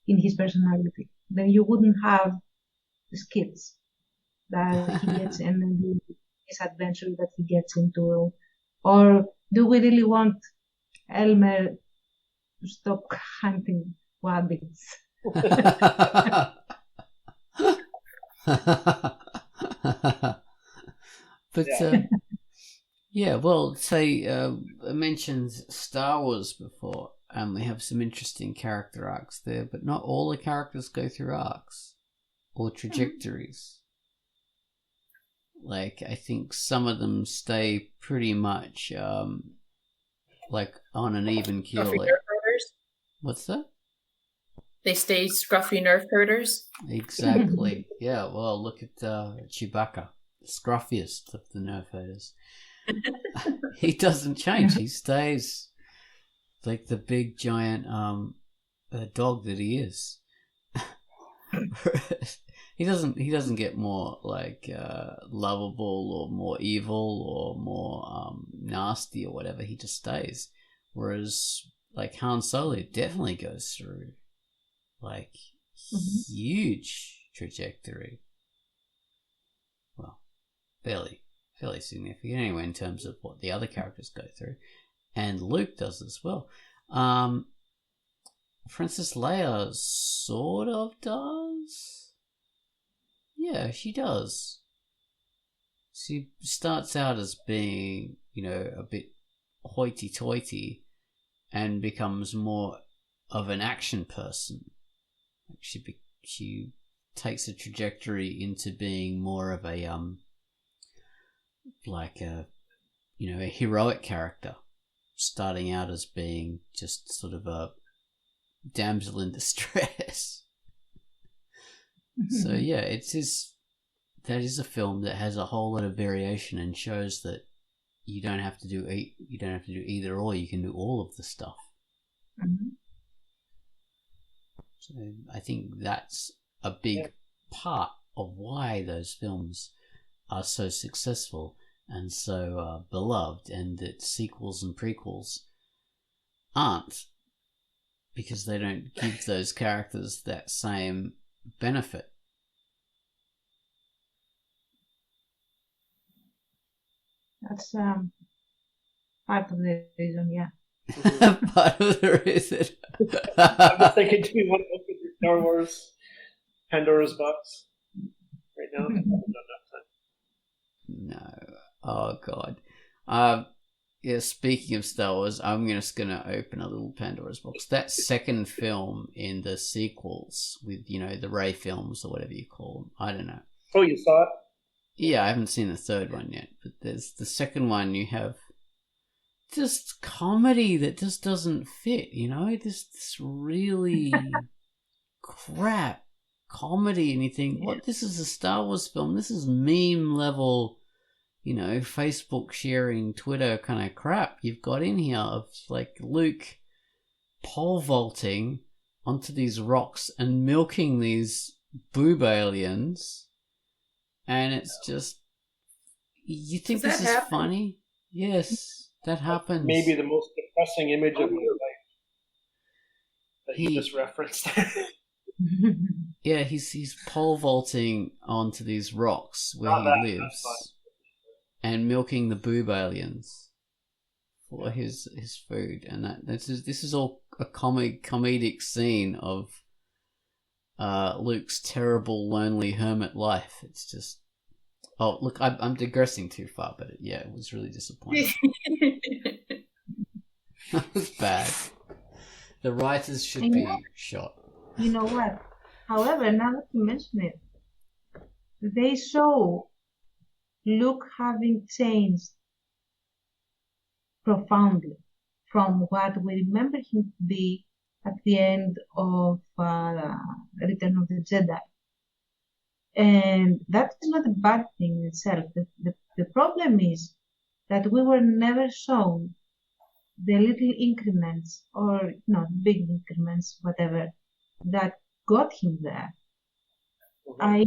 in his personality? Then you wouldn't have the skits that he gets and then his adventure that he gets into. Or do we really want Elmer to stop hunting wabbits? But well, say I mentioned Star Wars before, and we have some interesting character arcs there, but not all the characters go through arcs or trajectories. Like, I think some of them stay pretty much like on an even keel. Scruffy nerf herders? What's that? They stay scruffy nerf herders? Exactly. Yeah, well, look at Chewbacca, the scruffiest of the nerf herders. He doesn't change. He stays like the big giant dog that he is. He doesn't get more like lovable or more evil or more nasty or whatever. He just stays. Whereas like Han Solo definitely goes through like huge trajectory. Well, fairly significant anyway in terms of what the other characters go through, and Luke does as well. Princess Leia sort of does. Yeah, she does. She starts out as being, a bit hoity-toity and becomes more of an action person. She takes a trajectory into being more of a a heroic character, starting out as being just sort of a damsel in distress. So yeah, that is a film that has a whole lot of variation and shows that you don't have to do either or. You can do all of the stuff. So I think that's a big part of why those films are so successful and so beloved, and that sequels and prequels aren't, because they don't give those characters that same benefit. That's part of the reason, yeah. Part of the reason. I'm just thinking, do you want to open your Star Wars Pandora's box right now? No. Oh God. Yeah. Speaking of Star Wars, I'm just gonna open a little Pandora's box. That second film in the sequels with the Rey films or whatever you call them. I don't know. Oh, you saw it? Yeah, I haven't seen the third one yet, but there's the second one. You have just comedy that just doesn't fit. This really crap comedy, and you think, what? This is a Star Wars film. This is meme level, Facebook sharing, Twitter kind of crap you've got in here of like Luke pole vaulting onto these rocks and milking these boob aliens. And it's just, you think this is funny? Yes. That happens. Maybe the most depressing image of my life that you just referenced. Yeah, he's pole vaulting onto these rocks where he lives and milking the boob aliens for his food, and this is all a comedic scene of Luke's terrible, lonely hermit life. It's just, oh look, I'm digressing too far, but yeah, it was really disappointing. That was bad. The writers should be shot. You know what? However, now that you mention it, they show Luke having changed profoundly from what we remember him to be at the end of Return of the Jedi. And that is not a bad thing in itself. The problem is that we were never shown the little increments, or big increments, whatever, that got him there. I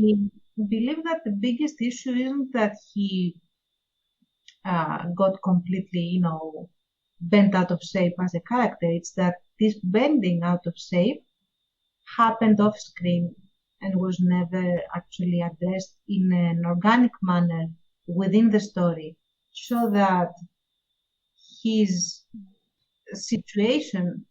believe that the biggest issue isn't that he got completely, bent out of shape as a character. It's that this bending out of shape happened off screen and was never actually addressed in an organic manner within the story, so that his situation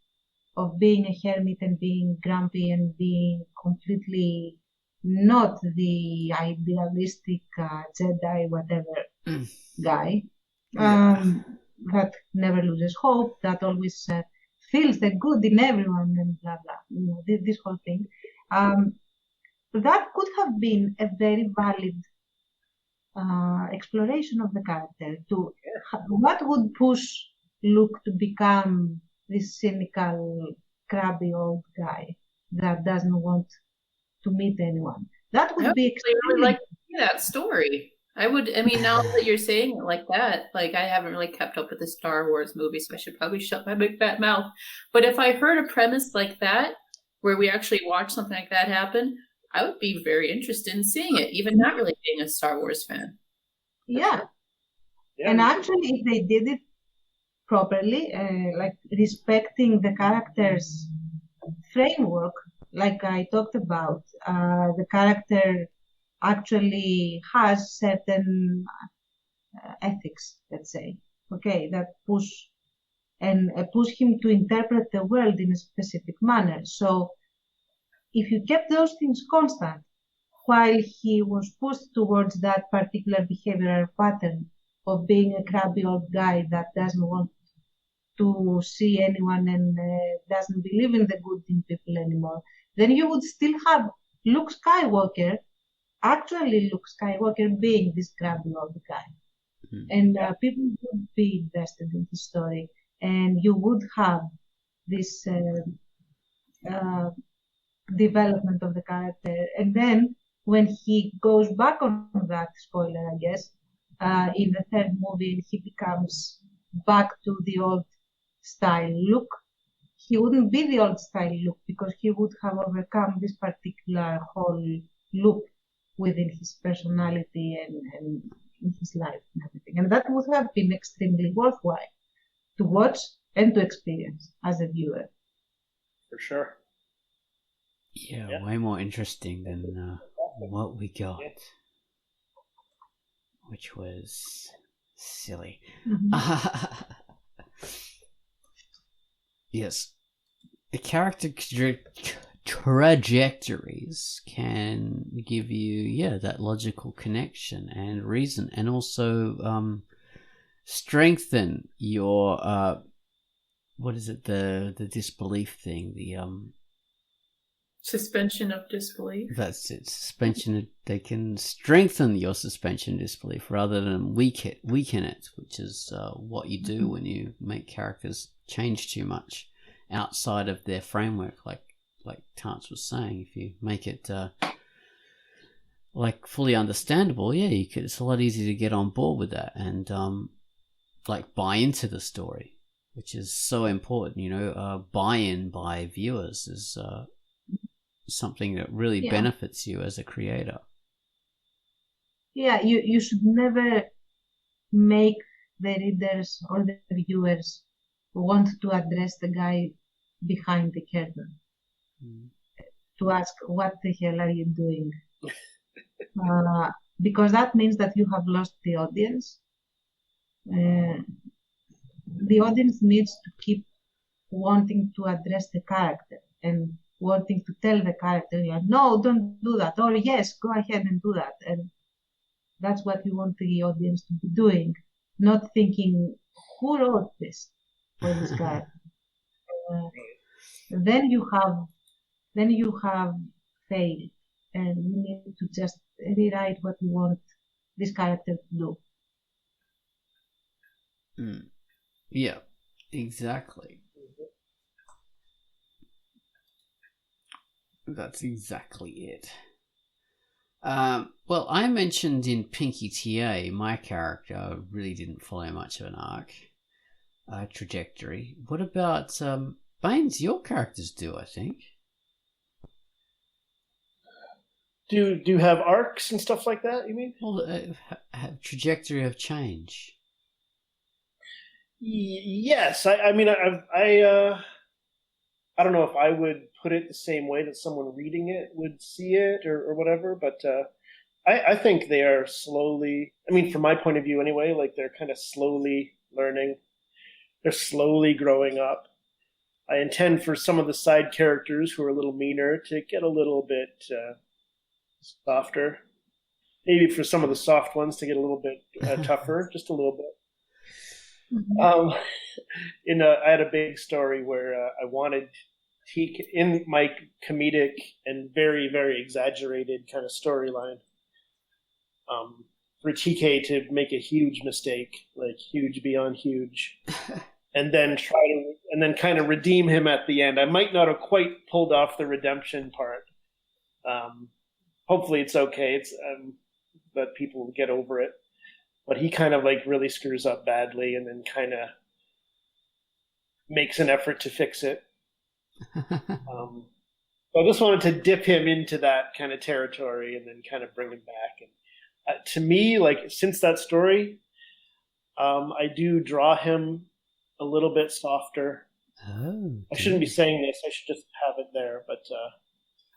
of being a hermit and being grumpy and being completely not the idealistic Jedi, whatever guy, that never loses hope, that always feels the good in everyone and blah, blah, this whole thing. That could have been a very valid exploration of the character. What would push Luke to become this cynical, crabby old guy that doesn't want to meet anyone? That would be extremely... I would like to see that story. Now that you're saying it like that, I haven't really kept up with the Star Wars movies, so I should probably shut my big fat mouth. But if I heard a premise like that, where we actually watch something like that happen, I would be very interested in seeing it, even not really being a Star Wars fan. Yeah. And actually, if they did it properly, respecting the character's framework, like I talked about, the character actually has certain ethics, let's say, that push him to interpret the world in a specific manner. So if you kept those things constant while he was pushed towards that particular behavioral pattern of being a crabby old guy that doesn't want to see anyone and doesn't believe in the good in people anymore, then you would still have Luke Skywalker being this crabby old guy. And people would be invested in his story, and you would have this development of the character. And then when he goes back on that, spoiler I guess, in the third movie, he becomes back to the old style Luke, he wouldn't be the old style Luke, because he would have overcome this particular whole loop within his personality and in his life and everything. And that would have been extremely worthwhile to watch and to experience as a viewer. For sure. Yeah, way more interesting than what we got, which was silly. Yes, the character trajectories can give you that logical connection and reason, and also strengthen your the disbelief thing, the suspension of disbelief. That's it. They can strengthen your suspension of disbelief rather than weaken it, which is what you do when you make characters change too much outside of their framework, like Tantz was saying. If you make it fully understandable, it's a lot easier to get on board with that and buy into the story, which is so important. Buy-in by viewers is something that really benefits you as a creator. You should never make the readers or the viewers want to address the guy behind the curtain, to ask, what the hell are you doing? Because that means that you have lost the audience. The audience needs to keep wanting to address the character and wanting to tell the character, no, don't do that, or yes, go ahead and do that. And that's what you want the audience to be doing, not thinking, who wrote this for this guy? Then you have failed, and you need to just rewrite what you want this character to do. Yeah, exactly. That's exactly it. Well, I mentioned in Pinky TA, my character really didn't follow much of an arc, trajectory. What about Baines? Your characters do, I think. Do you have arcs and stuff like that, you mean? Well, trajectory of change. Yes, I mean, I don't know if I would put it the same way that someone reading it would see it or whatever, but I think they are slowly, I mean, from my point of view anyway, like they're kind of slowly learning. They're slowly growing up. I intend for some of the side characters who are a little meaner to get a little bit softer. Maybe for some of the soft ones to get a little bit tougher, just a little bit. I had a big story where I wanted TK, in my comedic and very, very exaggerated kind of storyline, for TK to make a huge mistake, like huge beyond huge, and then kind of redeem him at the end. I might not have quite pulled off the redemption part. Hopefully it's okay. It's that people will get over it. But he kind of like really screws up badly and then kind of makes an effort to fix it. So I just wanted to dip him into that kind of territory and then kind of bring him back. And to me, like since that story, I do draw him a little bit softer. Oh, I shouldn't be saying this. I should just have it there. But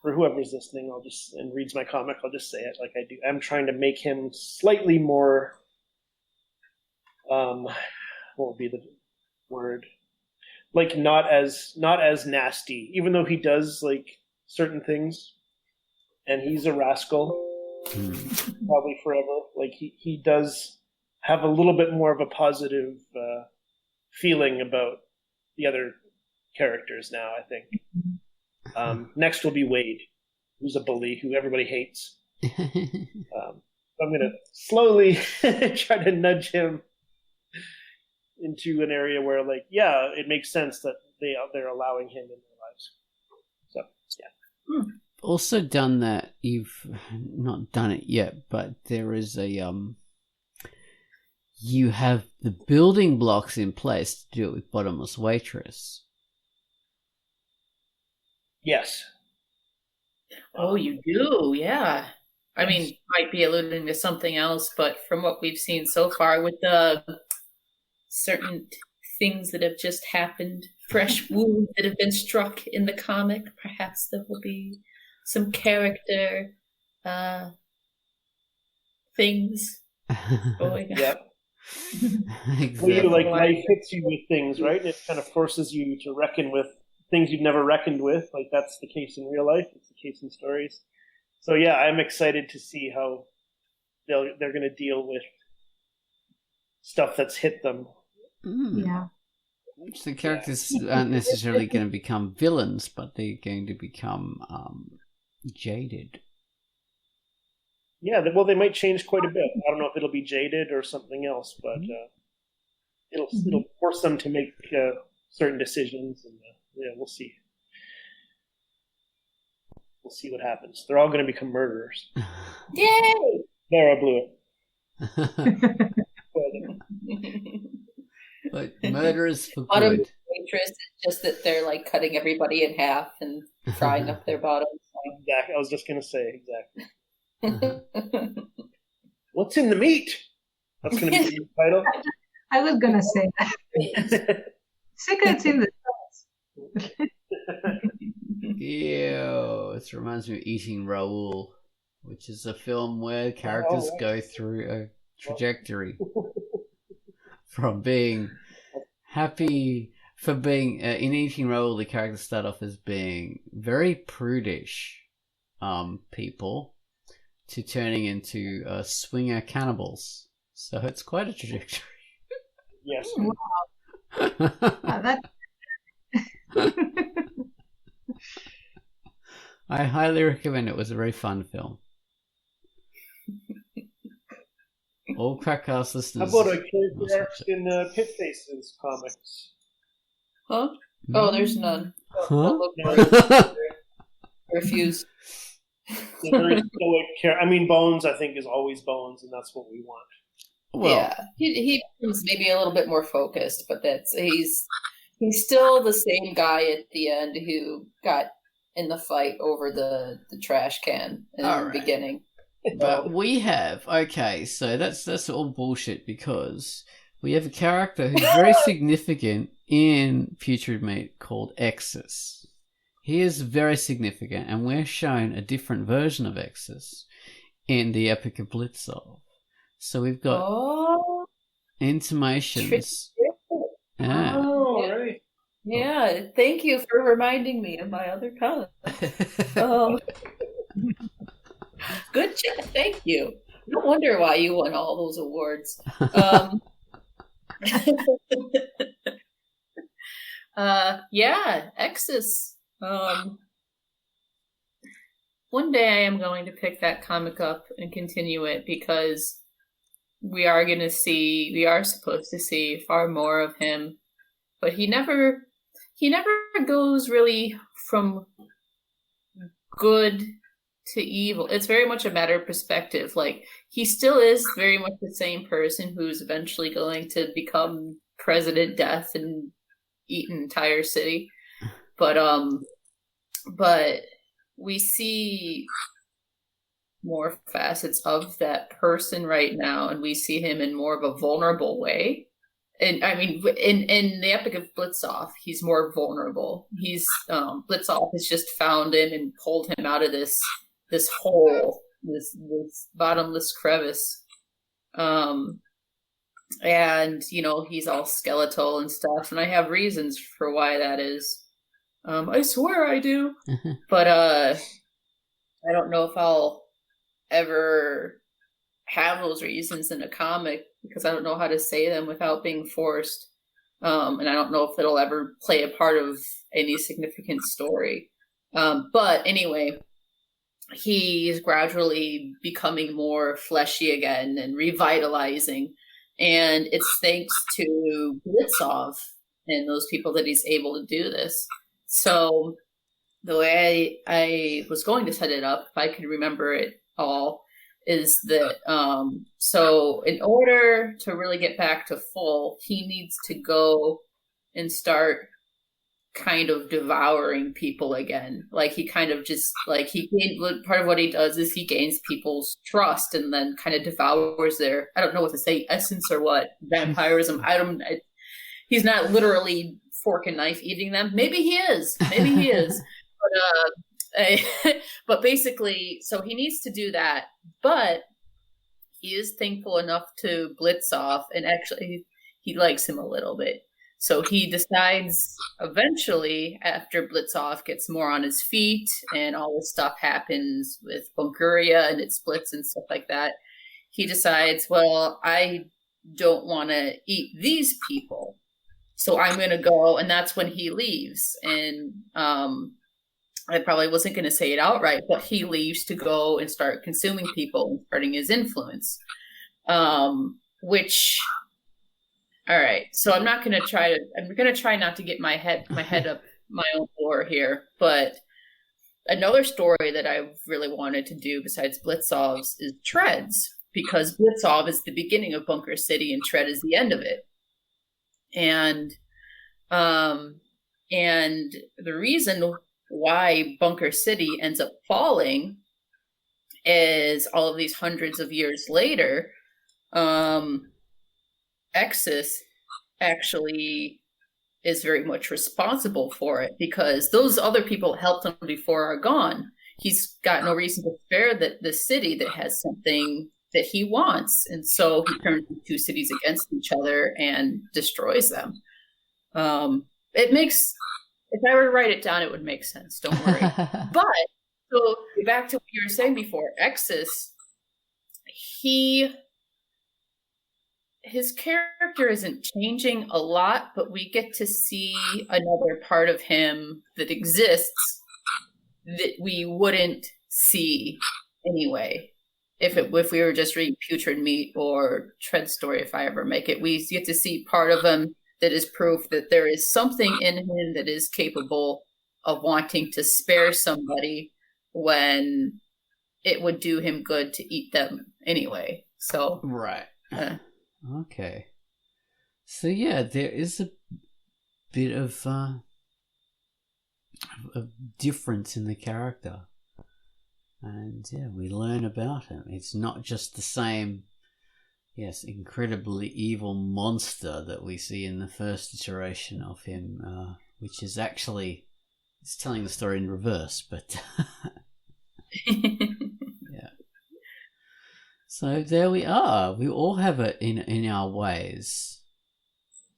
for whoever's listening, and reads my comic, I'll just say it like I do. I'm trying to make him slightly more. What would be the word? Like not as nasty, even though he does like certain things, and he's a rascal, probably forever. Like he does have a little bit more of a positive feeling about the other characters now, I think. Next will be Wade, who's a bully who everybody hates. I'm going to slowly try to nudge him into an area where, like, yeah, it makes sense that they're allowing him in their lives. So, yeah. Also done that. You've not done it yet, but there is a you have the building blocks in place to do it with Bottomless Waitress. Yes. Oh, you do, yeah. I mean, might be alluding to something else, but from what we've seen so far with the certain things that have just happened, fresh wounds that have been struck in the comic, perhaps there will be some character things going on. Yep. Exactly. Well, like life hits you with things, right? And it kind of forces you to reckon with things you've never reckoned with. Like that's the case in real life. It's the case in stories. So yeah, I'm excited to see how they're going to deal with stuff that's hit them. Yeah. So the characters aren't necessarily going to become villains, but they're going to become jaded. Yeah, well, they might change quite a bit. I don't know if it'll be jaded or something else, but it'll force them to make certain decisions, and yeah, we'll see. We'll see what happens. They're all going to become murderers. Yay! There, I blew it. But murderers for Bottom good. waitress is just that they're like cutting everybody in half and frying up their bottoms. Exactly. I was just going to say exactly. What's in the meat? That's going to be the title. I was gonna say that. Secrets in the Stars. Ew. It reminds me of Eating Raoul, which is a film where characters go through a trajectory from being happy for being in Eating Raoul. The characters start off as being very prudish people to turning into swinger cannibals. So it's quite a trajectory. Yes. That I highly recommend it. It was a very fun film. All QUACKCAST listeners. How about a character arc in Pit Faces comics? Huh? Oh, there's none. Huh? Refuse. Very stoic I mean, Bones, I think, is always Bones, and that's what we want. Well, yeah, he becomes maybe a little bit more focused, but he's still the same guy at the end who got in the fight over the trash can in the beginning. But we have so that's all bullshit because we have a character who's very significant in Future Meat called Exus. He is very significant, and we're shown a different version of Exus in the Epic of Blitzov. So we've got intimations. Yeah. Oh, right. Yeah, thank you for reminding me of my other cousin. Good job, thank you. No wonder why you won all those awards. Yeah, Exus. One day I am going to pick that comic up and continue it because we are supposed to see far more of him, but he never goes really from good to evil. It's very much a matter of perspective. Like, he still is very much the same person who's eventually going to become President Death and eat an entire city. But we see more facets of that person right now, and we see him in more of a vulnerable way. And I mean, in the Epic of Blitzov, he's more vulnerable. He's Blitzov has just found him and pulled him out of this hole, this bottomless crevice. And he's all skeletal and stuff, and I have reasons for why that is. I swear I do. But I don't know if I'll ever have those reasons in a comic because I don't know how to say them without being forced. And I don't know if it'll ever play a part of any significant story. But anyway, he is gradually becoming more fleshy again and revitalizing. And it's thanks to Blitzov and those people that he's able to do this. So the way I was going to set it up, if I could remember it all, is that so in order to really get back to full, he needs to go and start kind of devouring people again. Like, he kind of just part of what he does is he gains people's trust and then kind of devours their, I don't know what to say, essence or what, vampirism. He's not literally fork and knife eating them. Maybe he is. But basically, so he needs to do that. But he is thankful enough to Blitzov, and actually he likes him a little bit. So he decides eventually, after Blitzov gets more on his feet and all this stuff happens with Bunkuria and it splits and stuff like that, he decides, well, I don't want to eat these people. So I'm going to go, and that's when he leaves. And I probably wasn't going to say it outright, but he leaves to go and start consuming people and starting his influence. Which, all right. So I'm going to try not to get my head up my own floor here. But another story that I really wanted to do besides Blitzov's is Tread's, because Blitzov is the beginning of Bunker City and Tread is the end of it. And the reason why Bunker City ends up falling is all of these hundreds of years later, Exis actually is very much responsible for it, because those other people helped him before are gone. He's got no reason to spare the city that has something that he wants. And so he turns the two cities against each other and destroys them. It makes, if I were to write it down, it would make sense. Don't worry. But, so back to what you were saying before, Exis, his character isn't changing a lot, but we get to see another part of him that exists that we wouldn't see anyway if we were just reading Putrid Meat or Tread Story. If I ever make it, we get to see part of him that is proof that there is something in him that is capable of wanting to spare somebody when it would do him good to eat them anyway. So right. Okay. So yeah, there is a bit of difference in the character. And yeah, we learn about him. It's not just the same, yes, incredibly evil monster that we see in the first iteration of him, which is actually, it's telling the story in reverse, but yeah. So there we are. We all have it in our ways,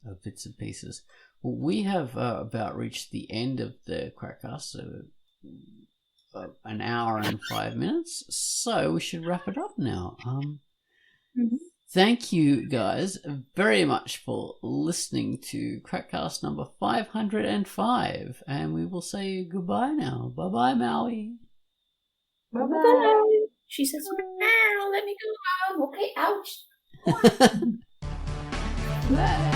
of bits and pieces. Well, we have about reached the end of the QUACKCAST, so an hour and 5 minutes. So we should wrap it up now. Thank you guys very much for listening to QUACKCAST number 505, and we will say goodbye now. Bye bye, Maui. Bye bye. She says, "Meow, let me go home." Okay, ouch. Bye.